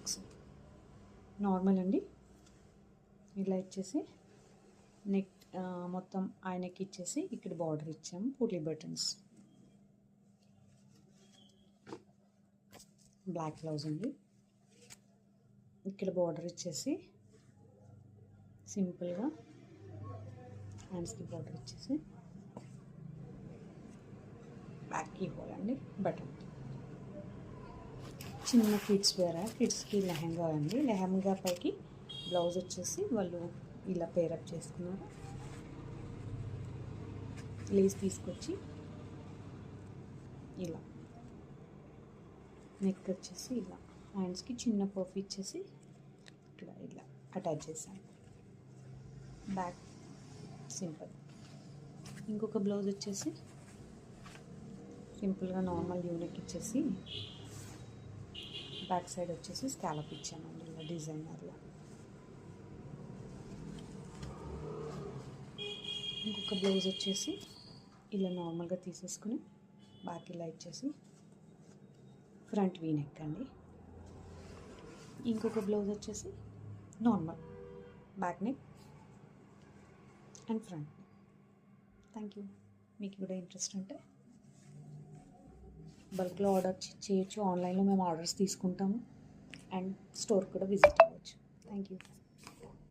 Checks normal అండి. ఇలా ఇచ్చేసి నెక్ మొత్తం ఆ నెక్ ఇచ్చేసి ఇక్కడ బార్డర్ ఇచ్చాము. పూట్లీ బటన్స్, బ్లాక్ బ్లౌజ్ అండి. ఇక్కడ బార్డర్ ఇచ్చేసి సింపుల్గా హ్యాండ్స్కి బార్డర్ ఇచ్చేసి బ్యాక్కి హోల్ అండి. బటన్ చిన్న కిడ్స్ వేరా, కిడ్స్కి లెహంగా అండి. లెహంగా పైకి బ్లౌజ్ వచ్చేసి వాళ్ళు ఇలా పేరప్ చేసుకున్నారు. లేస్ తీసుకొచ్చి ఇలా నెక్ వచ్చేసి ఇలా హ్యాండ్స్కి చిన్న పఫ్ ఇచ్చేసి ఇట్లా ఇలా అటాచ్ చేశాను. Back simple. ఇంకొక బ్లౌజ్ వచ్చేసి సింపుల్గా నార్మల్ యూనిక్ ఇచ్చేసి బ్యాక్ సైడ్ వచ్చేసి స్కాలప్ ఇచ్చానండి ఇలా డిజైనర్లో. ఇంకొక బ్లౌజ్ వచ్చేసి ఇలా నార్మల్గా తీసేసుకుని బ్యాక్ ఇలా ఇచ్చేసి ఫ్రంట్ వీ నెక్ అండి. ఇంకొక బ్లౌజ్ వచ్చేసి normal back neck and front neck. Thank you. మీకు కూడా ఇంట్రెస్ట్ ఉంటే బల్క్లో ఆర్డర్ చేయొచ్చు. ఆన్లైన్లో మేము ఆర్డర్స్ తీసుకుంటాము అండ్ స్టోర్ కూడా విజిట్ అవ్వచ్చు. Thank you.